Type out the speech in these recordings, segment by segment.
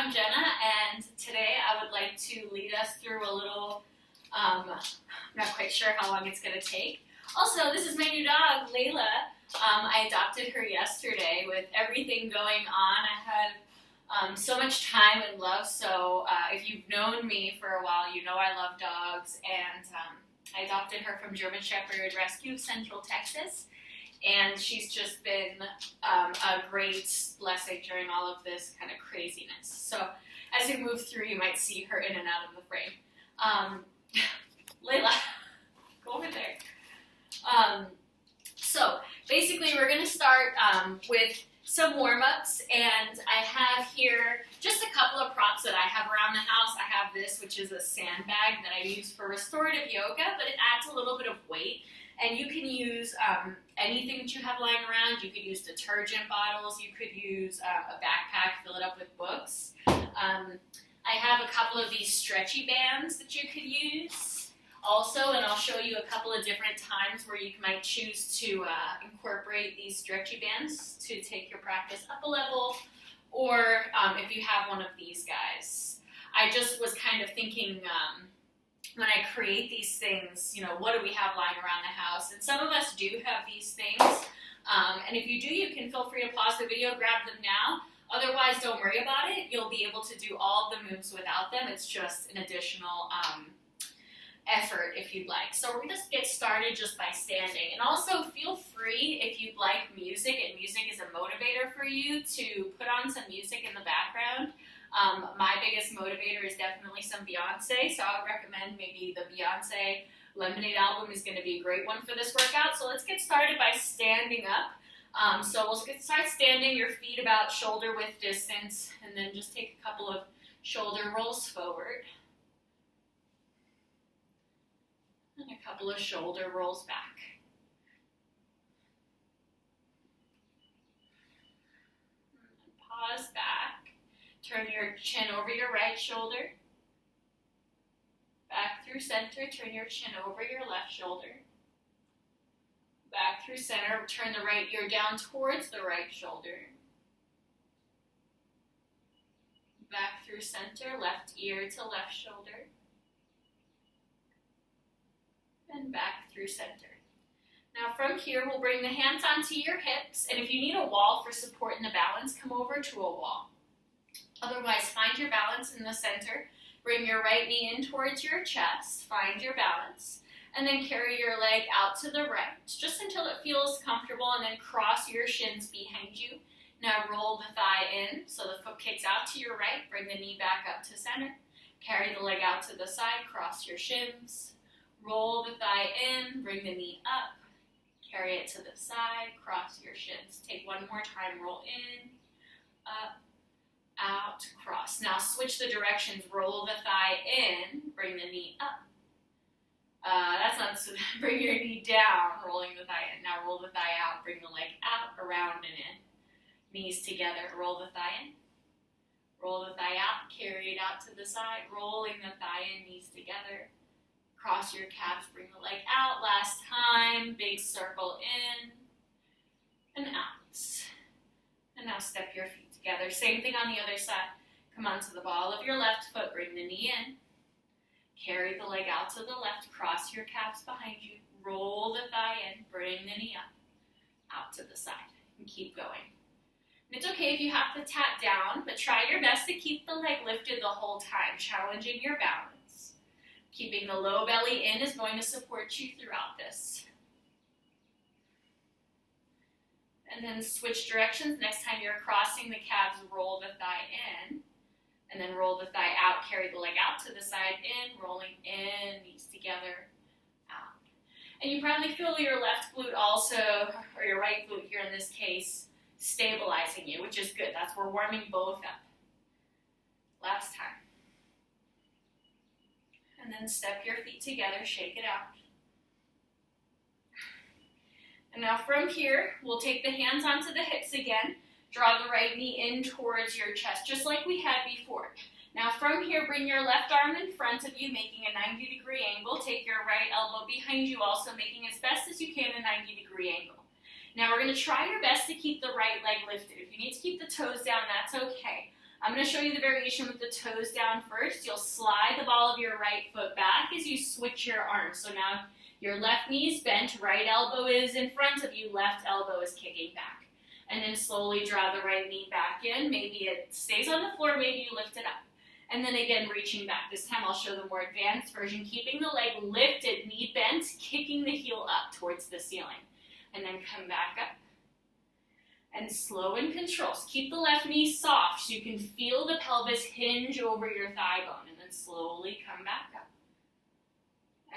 I'm Jenna, and today I would like to lead us through a little, I'm not quite sure how long it's going to take. Also, this is my new dog, Layla. I adopted her yesterday. With everything going on, I had so much time and love, so if you've known me for a while, you know I love dogs, and I adopted her from German Shepherd Rescue of Central Texas. And she's just been a great blessing during all of this kind of craziness. So as we move through, you might see her in and out of the frame. Layla, go over there. So basically we're going to start with some warm-ups, and I have here just a couple of props that I have around the house. I have this, which is a sandbag that I use for restorative yoga, but it adds a little bit of weight. And you can use anything that you have lying around. You could use detergent bottles. You could use a backpack, fill it up with books. I have a couple of these stretchy bands that you could use also, and I'll show you a couple of different times where you might choose to incorporate these stretchy bands to take your practice up a level, or if you have one of these guys. I just was kind of thinking, when I create these things, you know, what do we have lying around the house? And some of us do have these things. And if you do, you can feel free to pause the video, grab them now. Otherwise, don't worry about it. You'll be able to do all the moves without them. It's just an additional effort if you'd like. So we're going to get started just by standing. And also feel free, if you'd like music, and music is a motivator for you, to put on some music in the background. My biggest motivator is definitely some Beyonce, so I would recommend maybe the Beyonce Lemonade album is going to be a great one for this workout. So let's get started by standing up. So we'll start standing, your feet about shoulder width distance, and then just take a couple of shoulder rolls forward. And a couple of shoulder rolls back. And pause back. Turn your chin over your right shoulder. Back through center, turn your chin over your left shoulder. Back through center, turn the right ear down towards the right shoulder. Back through center, left ear to left shoulder. And back through center. Now from here, we'll bring the hands onto your hips, and if you need a wall for support in the balance, come over to a wall. Otherwise, find your balance in the center. Bring your right knee in towards your chest. Find your balance. And then carry your leg out to the right, just until it feels comfortable, and then cross your shins behind you. Now roll the thigh in, so the foot kicks out to your right. Bring the knee back up to center. Carry the leg out to the side. Cross your shins. Roll the thigh in. Bring the knee up. Carry it to the side. Cross your shins. Take one more time. Roll in, up, out, cross. Now switch the directions. Roll the thigh in, bring the knee up. Bring your knee down, rolling the thigh in. Now roll the thigh out, bring the leg out, around and in. Knees together, roll the thigh in. Roll the thigh out, carry it out to the side, rolling the thigh in, knees together. Cross your calves, bring the leg out. Last time, big circle in and out. And now step your feet together. Same thing on the other side. Come onto the ball of your left foot. Bring the knee in. Carry the leg out to the left. Cross your calves behind you. Roll the thigh in. Bring the knee up. Out to the side. And keep going. And it's okay if you have to tap down, but try your best to keep the leg lifted the whole time, challenging your balance. Keeping the low belly in is going to support you throughout this. And then switch directions. Next time you're crossing the calves, roll the thigh in. And then roll the thigh out, carry the leg out to the side, in, rolling in, knees together, out. And you probably feel your left glute also, or your right glute here in this case, stabilizing you, which is good. That's we're warming both up. Last time. And then step your feet together, shake it out. And now from here, we'll take the hands onto the hips again. Draw the right knee in towards your chest, just like we had before. Now from here, bring your left arm in front of you, making a 90-degree angle. Take your right elbow behind you, also making as best as you can a 90-degree angle. Now we're going to try your best to keep the right leg lifted. If you need to keep the toes down, that's okay. I'm going to show you the variation with the toes down first. You'll slide the ball of your right foot back as you switch your arms. So now your left knee is bent, right elbow is in front of you, left elbow is kicking back. And then slowly draw the right knee back in. Maybe it stays on the floor, maybe you lift it up. And then again, reaching back. This time I'll show the more advanced version, keeping the leg lifted, knee bent, kicking the heel up towards the ceiling. And then come back up. And slow and control. So keep the left knee soft so you can feel the pelvis hinge over your thigh bone. And then slowly come back up.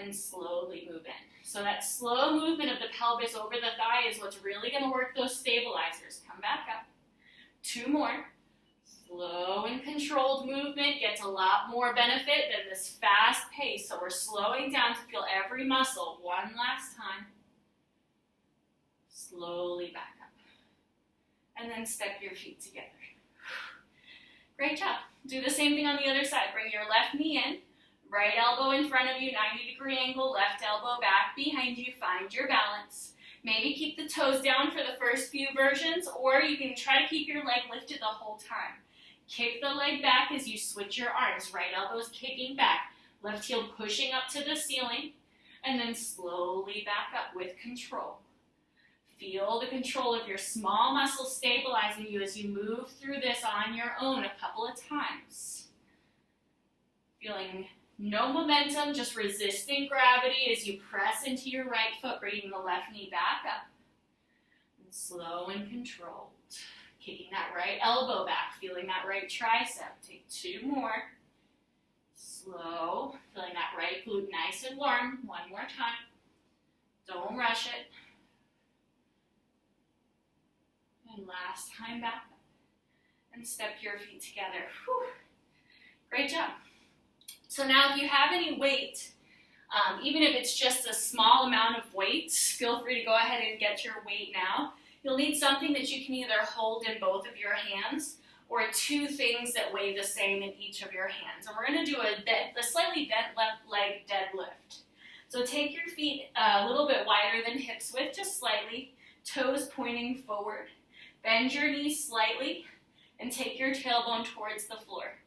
And slowly move in. So that slow movement of the pelvis over the thigh is what's really going to work those stabilizers. Come back up. 2 more. Slow and controlled movement gets a lot more benefit than this fast pace. So we're slowing down to feel every muscle. 1 last time. Slowly back up. And then step your feet together. Great job. Do the same thing on the other side. Bring your left knee in. Right elbow in front of you, 90-degree angle, left elbow back behind you. Find your balance. Maybe keep the toes down for the first few versions, or you can try to keep your leg lifted the whole time. Kick the leg back as you switch your arms. Right elbow's kicking back, left heel pushing up to the ceiling, and then slowly back up with control. Feel the control of your small muscles stabilizing you as you move through this on your own a couple of times. Feeling no momentum, just resisting gravity as you press into your right foot, bringing the left knee back up. And slow and controlled. Kicking that right elbow back, feeling that right tricep. Take 2 more. Slow, feeling that right glute nice and warm. 1 more time. Don't rush it. And last time back up. And step your feet together. Whew. Great job. So now if you have any weight, even if it's just a small amount of weight, feel free to go ahead and get your weight now. You'll need something that you can either hold in both of your hands or 2 things that weigh the same in each of your hands. And we're going to do a slightly bent left leg deadlift. So take your feet a little bit wider than hips width, just slightly, toes pointing forward. Bend your knees slightly and take your tailbone towards the floor.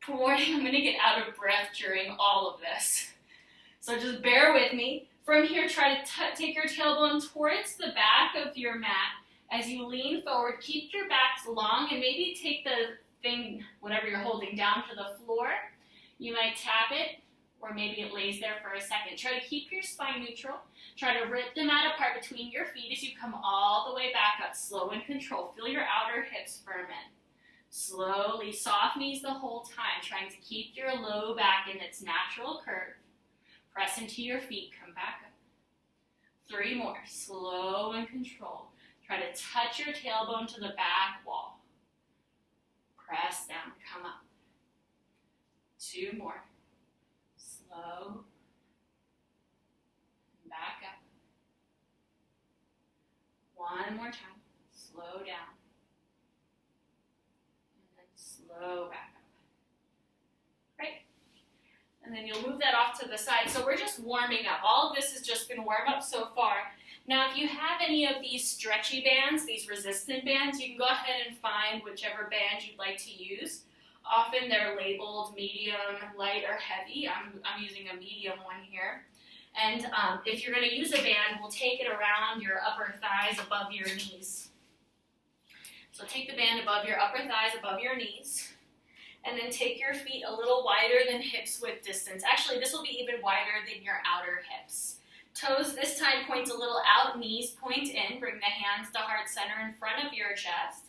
Warning, I'm going to get out of breath during all of this. So just bear with me. From here, try to take your tailbone towards the back of your mat. As you lean forward, keep your back long and maybe take the thing, whatever you're holding, down to the floor. You might tap it, or maybe it lays there for a second. Try to keep your spine neutral. Try to rip the mat apart between your feet as you come all the way back up. Slow and control. Feel your outer hips firm in. Slowly, soft knees the whole time, trying to keep your low back in its natural curve. Press into your feet, come back up. 3 more, slow and control. Try to touch your tailbone to the back wall. Press down, come up. 2 more, slow, back up. 1 more time, slow down. Slow back up. Right? And then you'll move that off to the side. So we're just warming up. All of this has just been warm up so far. Now, if you have any of these stretchy bands, these resistant bands, you can go ahead and find whichever band you'd like to use. Often they're labeled medium, light, or heavy. I'm using a medium one here. And if you're going to use a band, we'll take it around your upper thighs above your knees. So take the band above your upper thighs, above your knees, and then take your feet a little wider than hips width distance. Actually, this will be even wider than your outer hips. Toes this time point a little out, knees point in. Bring the hands to heart center in front of your chest.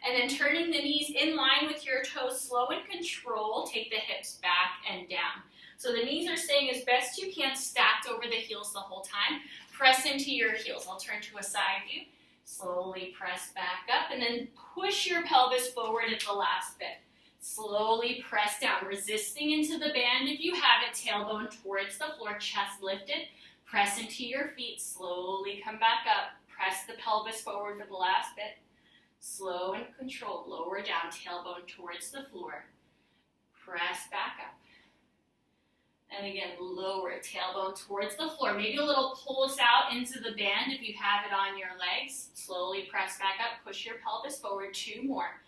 And then turning the knees in line with your toes, slow and control, take the hips back and down. So the knees are staying as best you can, stacked over the heels the whole time. Press into your heels. I'll turn to a side view. Slowly press back up and then push your pelvis forward at the last bit. Slowly press down, resisting into the band if you have it, tailbone towards the floor, chest lifted. Press into your feet, slowly come back up. Press the pelvis forward for the last bit. Slow and controlled, lower down, tailbone towards the floor. Press back up. And again, lower tailbone towards the floor. Maybe a little pulse out into the band if you have it on your legs. Slowly press back up, push your pelvis forward. 2 more.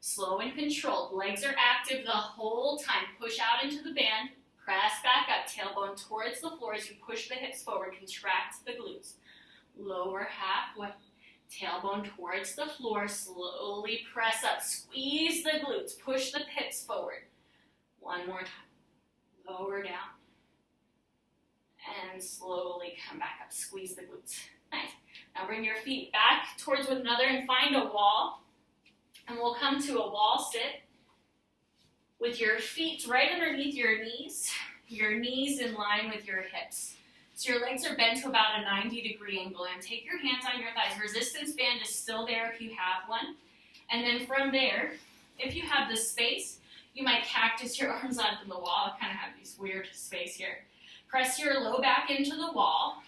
Slow and controlled. Legs are active the whole time. Push out into the band. Press back up. Tailbone towards the floor as you push the hips forward. Contract the glutes. Lower halfway. Tailbone towards the floor. Slowly press up. Squeeze the glutes. Push the hips forward. One more time. Lower down. And slowly come back up. Squeeze the glutes. Nice. Now bring your feet back towards one another and find a wall. And we'll come to a wall sit with your feet right underneath your knees in line with your hips. So your legs are bent to about a 90-degree angle, and take your hands on your thighs. Resistance band is still there if you have one. And then from there, if you have the space, you might cactus your arms onto the wall. I kind of have this weird space here. Press your low back into the wall,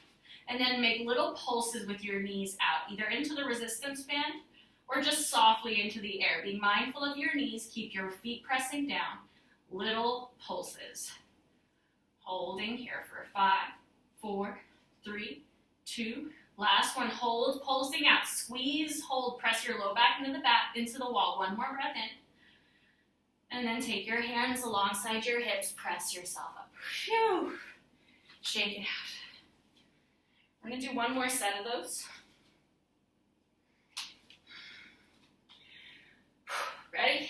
and then make little pulses with your knees out, either into the resistance band or just softly into the air. Be mindful of your knees. Keep your feet pressing down. Little pulses. Holding here for 5, 4, 3, 2. Last one. Hold, pulsing out. Squeeze, hold. Press your low back into the wall. One more breath in. And then take your hands alongside your hips. Press yourself up. Phew. Shake it out. We're going to do one more set of those. Ready?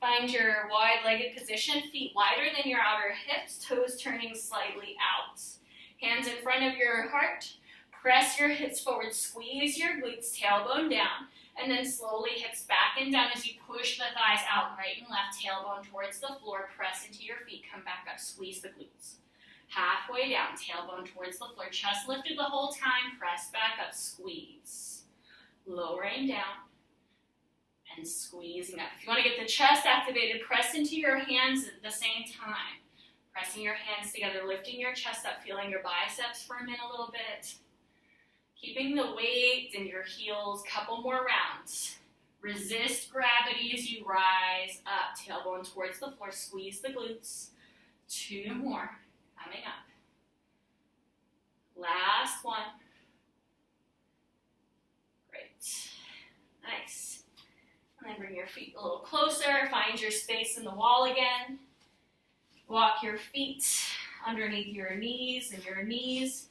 Find your wide-legged position, feet wider than your outer hips, toes turning slightly out. Hands in front of your heart. Press your hips forward, squeeze your glutes, tailbone down, and then slowly hips back and down as you push the thighs out right and left, tailbone towards the floor, press into your feet, come back up, squeeze the glutes. Halfway down, tailbone towards the floor, chest lifted the whole time, press back up, squeeze. Lowering down. And squeezing up. If you want to get the chest activated, press into your hands at the same time. Pressing your hands together, lifting your chest up, feeling your biceps firm in a little bit. Keeping the weight in your heels, couple more rounds. Resist gravity as you rise up, tailbone towards the floor, squeeze the glutes. 2 more, coming up. Last one. Great, nice. And then bring your feet a little closer, find your space in the wall again. Walk your feet underneath your knees and your knees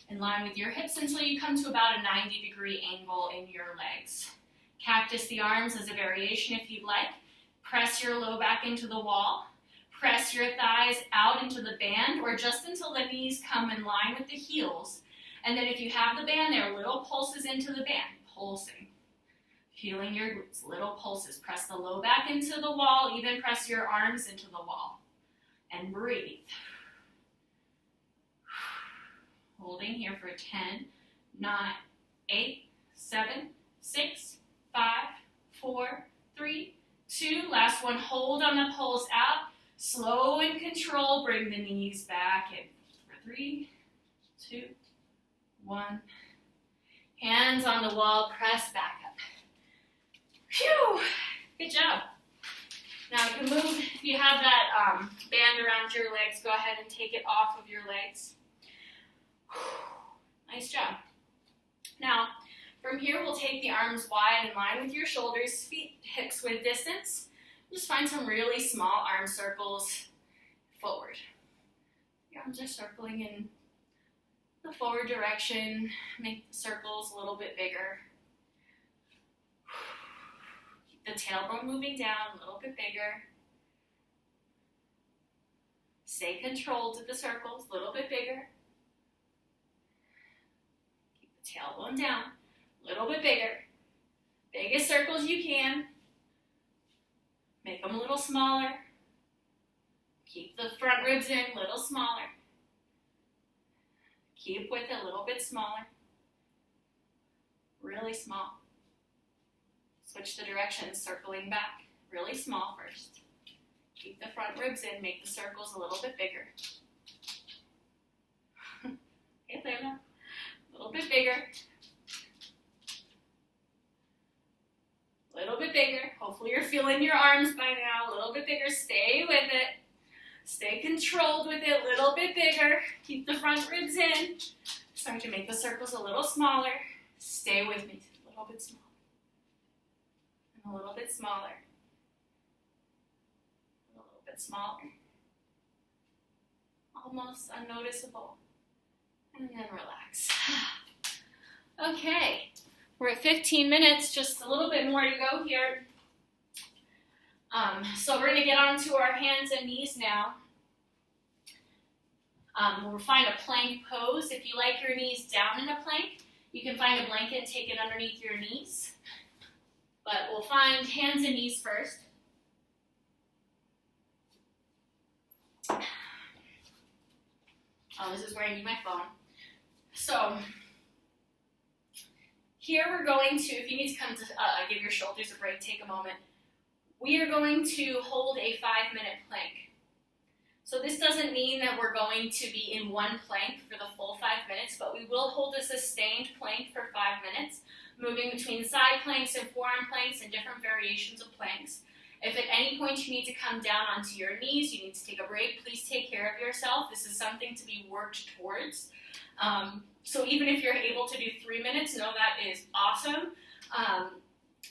in line with your hips until you come to about a 90-degree angle in your legs. Cactus the arms as a variation if you'd like. Press your low back into the wall. Press your thighs out into the band or just until the knees come in line with the heels. And then if you have the band there, little pulses into the band, pulsing. Feeling your glutes, little pulses. Press the low back into the wall, even press your arms into the wall. And breathe. Holding here for 10, 9, 8, 7, 6, 5, 4, 3, 2. Last one, hold on the pulse out. Slow and control, bring the knees back in. For 3, 2, 1. Hands on the wall, press back up. Phew, good job. Now you can move, if you have that band around your legs, go ahead and take it off of your legs. Nice job. Now, from here we'll take the arms wide in line with your shoulders, feet, hips with distance. Just find some really small arm circles forward. Your arms are circling in the forward direction. Make the circles a little bit bigger. The tailbone moving down a little bit bigger. Stay controlled with the circles, a little bit bigger. Keep the tailbone down, a little bit bigger. Biggest circles you can. Make them a little smaller. Keep the front ribs in, a little smaller. Keep with it a little bit smaller. Really small. Switch the direction, circling back. Really small first. Keep the front ribs in, make the circles a little bit bigger. Okay, there now. A little bit bigger. A little bit bigger. Hopefully you're feeling your arms by now. A little bit bigger. Stay with it. Stay controlled with it. A little bit bigger. Keep the front ribs in. Start to make the circles a little smaller. Stay with me. A little bit smaller. A little bit smaller. A little bit smaller. Almost unnoticeable. And then relax. Okay, we're at 15 minutes, just a little bit more to go here. So we're going to get onto our hands and knees now. We'll find a plank pose. If you like your knees down in a plank, you can find a blanket and take it underneath your knees. But we'll find hands and knees first. Oh, this is where I need my phone. So, here we're going to, if you need to come to give your shoulders a break, take a moment. We are going to hold a 5-minute plank. So this doesn't mean that we're going to be in one plank for the full 5 minutes, but we will hold a sustained plank for 5 minutes, moving between side planks and forearm planks and different variations of planks. If at any point you need to come down onto your knees, you need to take a break, please take care of yourself. This is something to be worked towards. So even if you're able to do 3 minutes, know that is awesome.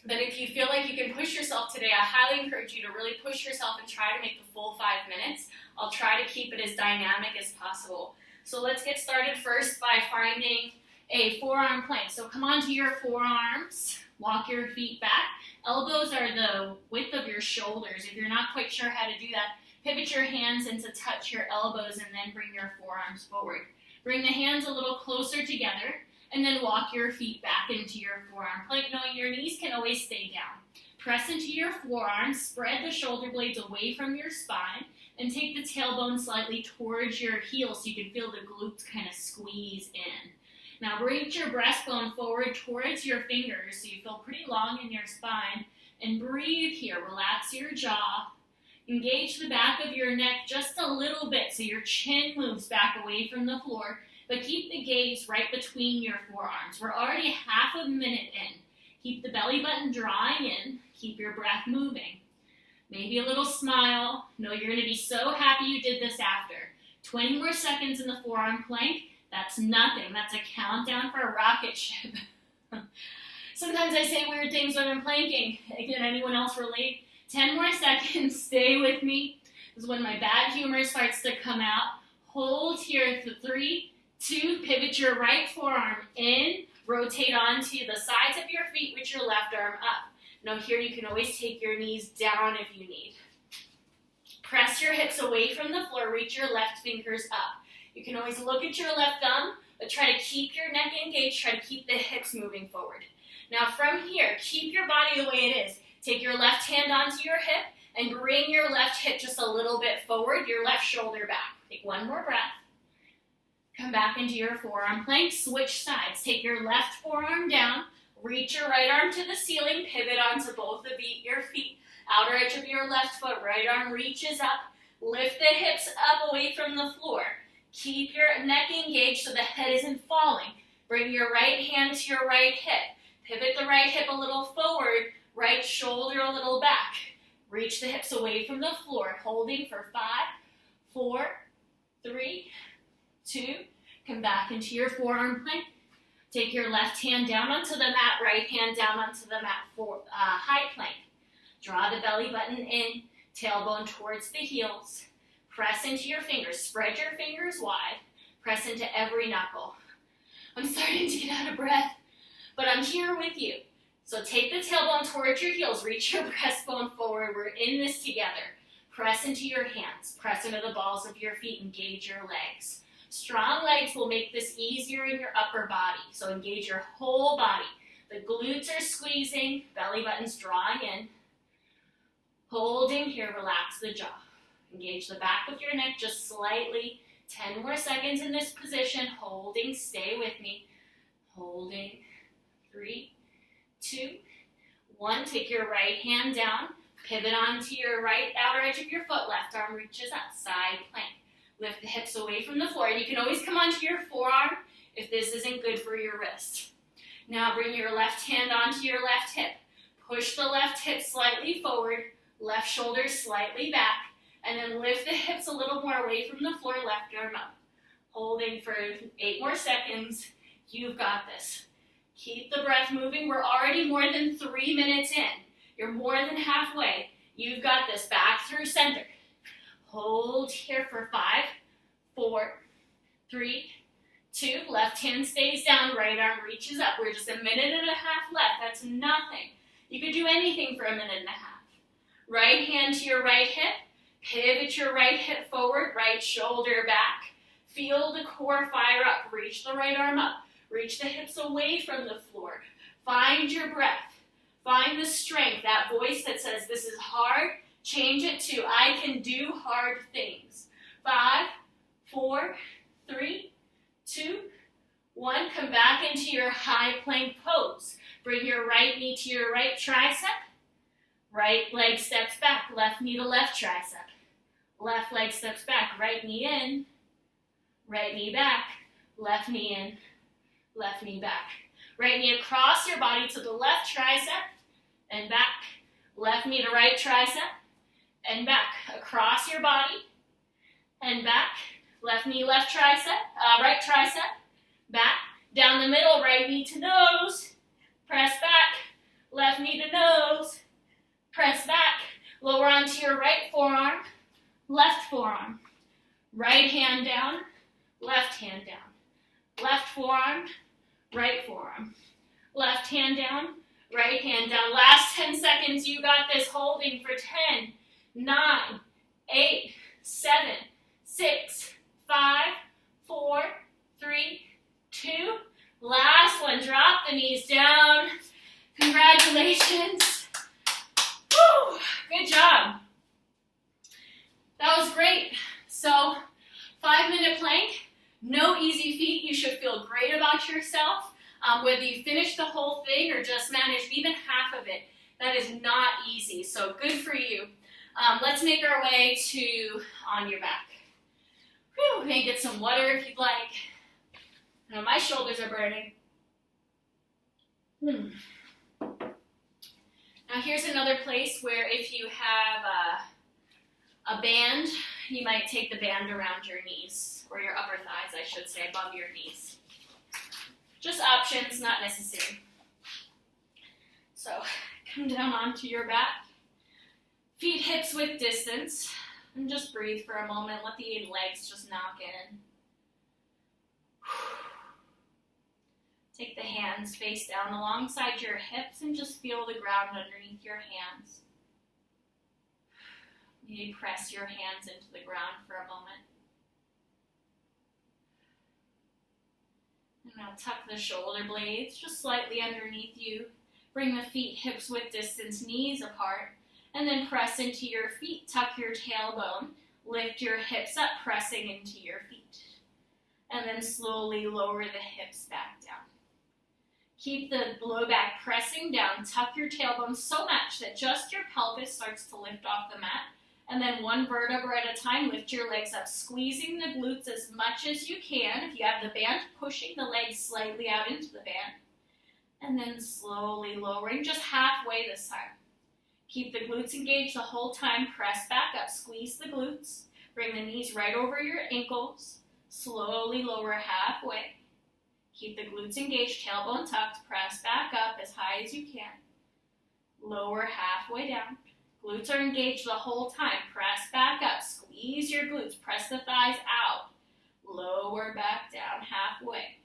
But if you feel like you can push yourself today, I highly encourage you to really push yourself and try to make the full 5 minutes. I'll try to keep it as dynamic as possible. So let's get started first by finding a forearm plank. So come onto your forearms, walk your feet back. Elbows are the width of your shoulders. If you're not quite sure how to do that, pivot your hands and to touch your elbows and then bring your forearms forward. Bring the hands a little closer together and then walk your feet back into your forearm plank, knowing your knees can always stay down. Press into your forearms, spread the shoulder blades away from your spine, and take the tailbone slightly towards your heels so you can feel the glutes kind of squeeze in. Now reach your breastbone forward towards your fingers so you feel pretty long in your spine, and breathe here. Relax your jaw. Engage the back of your neck just a little bit so your chin moves back away from the floor, but keep the gaze right between your forearms. We're already half a minute in. Keep the belly button drawing in. Keep your breath moving. Maybe a little smile. Know you're going to be so happy you did this after. 20 more seconds in the forearm plank. That's nothing. That's a countdown for a rocket ship. Sometimes I say weird things when I'm planking. Can anyone else relate? 10 more seconds. Stay with me. This is when my bad humor starts to come out. Hold here for 3, 2, pivot your right forearm in. Rotate onto the sides of your feet with your left arm up. Now here you can always take your knees down if you need. Press your hips away from the floor, reach your left fingers up. You can always look at your left thumb, but try to keep your neck engaged, try to keep the hips moving forward. Now from here, keep your body the way it is. Take your left hand onto your hip and bring your left hip just a little bit forward, your left shoulder back. Take one more breath. Come back into your forearm plank, switch sides. Take your left forearm down, reach your right arm to the ceiling, pivot onto both of your feet, outer edge of your left foot, right arm reaches up, lift the hips up away from the floor. Keep your neck engaged so the head isn't falling. Bring your right hand to your right hip. Pivot the right hip a little forward, right shoulder a little back. Reach the hips away from the floor, holding for 5, 4, 3, 2, come back into your forearm plank. Take your left hand down onto the mat, right hand down onto the mat for high plank. Draw the belly button in, tailbone towards the heels. Press into your fingers, spread your fingers wide. Press into every knuckle. I'm starting to get out of breath, but I'm here with you. So take the tailbone towards your heels, reach your breastbone forward. We're in this together. Press into your hands, press into the balls of your feet, engage your legs. Strong legs will make this easier in your upper body, so engage your whole body. The glutes are squeezing, belly button's drawing in. Holding here, relax the jaw. Engage the back of your neck just slightly. 10 more seconds in this position, holding, stay with me. Holding, 3, 2, 1. Take your right hand down, pivot onto your right outer edge of your foot, left arm reaches up, side plank. Lift the hips away from the floor, and you can always come onto your forearm if this isn't good for your wrist. Now bring your left hand onto your left hip. Push the left hip slightly forward, left shoulder slightly back, and then lift the hips a little more away from the floor, left arm up. Holding for 8 more seconds. You've got this. Keep the breath moving. We're already more than 3 minutes in. You're more than halfway. You've got this. Back through center. Hold here for 5, 4, 3, 2. Left hand stays down, right arm reaches up. We're just a minute and a half left. That's nothing. You could do anything for a minute and a half. Right hand to your right hip. Pivot your right hip forward, right shoulder back. Feel the core fire up. Reach the right arm up. Reach the hips away from the floor. Find your breath. Find the strength, that voice that says this is hard. Change it to I can do hard things. 5, 4, 3, 2, 1. Come back into your high plank pose. Bring your right knee to your right tricep. Right leg steps back. Left knee to left tricep. Left leg steps back. Right knee in. Right knee back. Left knee in. Left knee back. Right knee across your body to the left tricep and back. Left knee to right tricep and back. Across your body and back. Left knee, left tricep, right tricep, back. Down the middle, right knee to nose. Press back. Left knee to nose. Press back. Lower onto your right forearm, left forearm. Right hand down, left hand down. Left forearm, right forearm. Left hand down, right hand down. Last 10 seconds, you got this. Holding for 10, 9, 8, 7, 6, 5, 4, 3, 2. Last one, drop the knees down. Congratulations. Woo, good job. That was great. So, 5-minute plank, no easy feat. You should feel great about yourself. Whether you finish the whole thing or just managed even half of it, that is not easy. So good for you. Let's make our way to on your back. Whew, maybe get some water if you'd like. Now my shoulders are burning. Now here's another place where if you have a band, you might take the band around your knees, or your upper thighs, I should say, above your knees. Just options, not necessary. So come down onto your back. Feet hips width distance. And just breathe for a moment. Let the legs just knock in. Take the hands face down alongside your hips and just feel the ground underneath your hands. Maybe press your hands into the ground for a moment. And now tuck the shoulder blades just slightly underneath you. Bring the feet hips width distance, knees apart. And then press into your feet. Tuck your tailbone. Lift your hips up, pressing into your feet. And then slowly lower the hips back down. Keep the low back pressing down. Tuck your tailbone so much that just your pelvis starts to lift off the mat. And then one vertebra at a time, lift your legs up, squeezing the glutes as much as you can. If you have the band, pushing the legs slightly out into the band. And then slowly lowering, just halfway this time. Keep the glutes engaged the whole time. Press back up, squeeze the glutes. Bring the knees right over your ankles. Slowly lower halfway. Keep the glutes engaged, tailbone tucked. Press back up as high as you can. Lower halfway down. Glutes are engaged the whole time. Press back up. Squeeze your glutes. Press the thighs out. Lower back down halfway.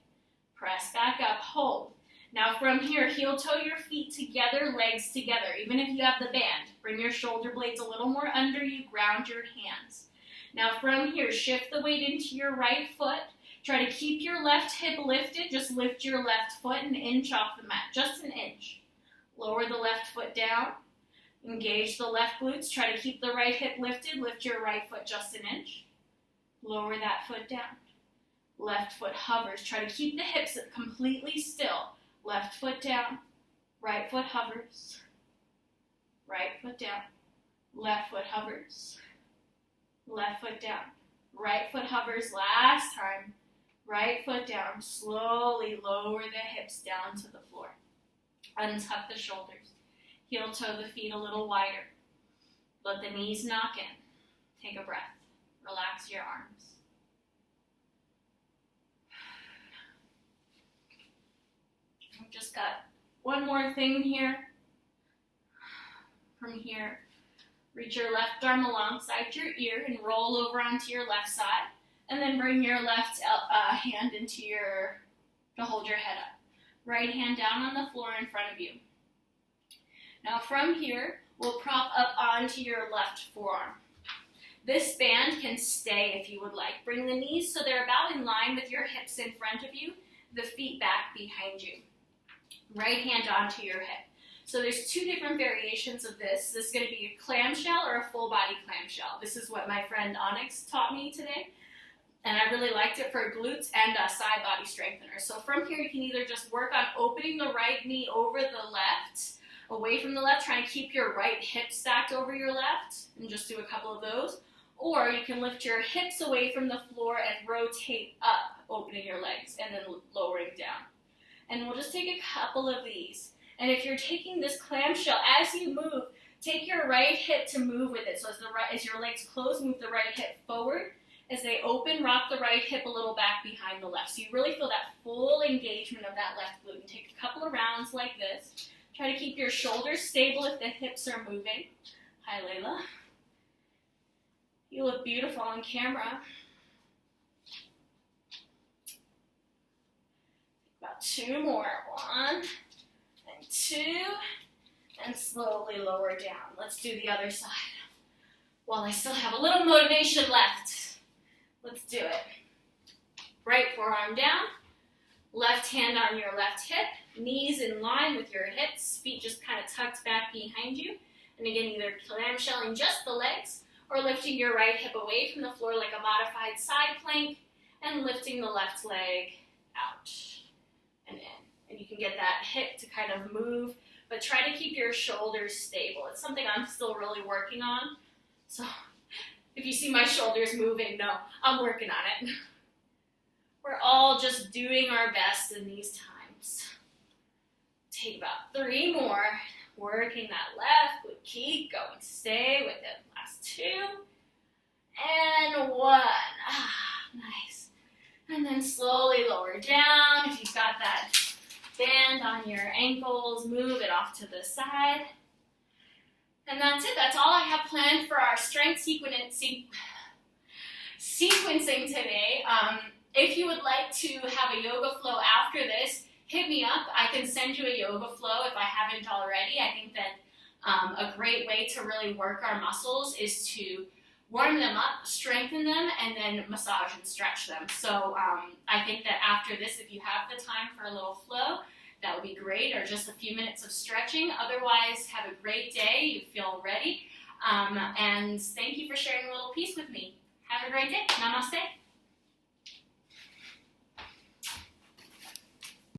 Press back up. Hold. Now from here, heel toe your feet together, legs together. Even if you have the band, bring your shoulder blades a little more under you. Ground your hands. Now from here, shift the weight into your right foot. Try to keep your left hip lifted. Just lift your left foot an inch off the mat. Just an inch. Lower the left foot down. Engage the left glutes. Try to keep the right hip lifted. Lift your right foot just an inch. Lower that foot down. Left foot hovers. Try to keep the hips completely still. Left foot down. Right foot hovers. Right foot down. Left foot hovers. Left foot down. Right foot hovers. Last time. Right foot down. Slowly lower the hips down to the floor. Untuck the shoulders. Heel toe the feet a little wider. Let the knees knock in. Take a breath. Relax your arms. I've just got one more thing here. From here, reach your left arm alongside your ear and roll over onto your left side. And then bring your left hand to hold your head up. Right hand down on the floor in front of you. Now from here, we'll prop up onto your left forearm. This band can stay if you would like. Bring the knees so they're about in line with your hips in front of you, the feet back behind you. Right hand onto your hip. So there's two different variations of this. This is going to be a clamshell or a full body clamshell. This is what my friend Onyx taught me today. And I really liked it for glutes and side body strengtheners. So from here, you can either just work on opening the right knee over the left, away from the left, trying to keep your right hip stacked over your left, and just do a couple of those. Or you can lift your hips away from the floor and rotate up, opening your legs, and then lowering down. And we'll just take a couple of these. And if you're taking this clamshell, as you move, take your right hip to move with it. So as your legs close, move the right hip forward. As they open, rock the right hip a little back behind the left. So you really feel that full engagement of that left glute. And take a couple of rounds like this. Try to keep your shoulders stable if the hips are moving. Hi, Layla. You look beautiful on camera. About two more. 1 and 2. And slowly lower down. Let's do the other side. While I still have a little motivation left. Let's do it. Right forearm down, left hand on your left hip, knees in line with your hips, feet just kind of tucked back behind you. And again, either clamshelling just the legs or lifting your right hip away from the floor like a modified side plank and lifting the left leg out and in. And you can get that hip to kind of move, but try to keep your shoulders stable. It's something I'm still really working on. So if you see my shoulders moving, no, I'm working on it. We're all just doing our best in these times. Take about 3 more. Working that left glute. Keep going. Stay with it. Last 2. And 1. Nice. And then slowly lower down. If you've got that band on your ankles, move it off to the side. And that's it. That's all I have planned for our strength sequencing today. If you would like to have a yoga flow after this, hit me up. I can send you a yoga flow if I haven't already. I think that a great way to really work our muscles is to warm them up, strengthen them, and then massage and stretch them. So I think that after this, if you have the time for a little flow, that would be great, or just a few minutes of stretching. Otherwise, have a great day. You feel ready. And thank you for sharing a little piece with me. Have a great day. Namaste.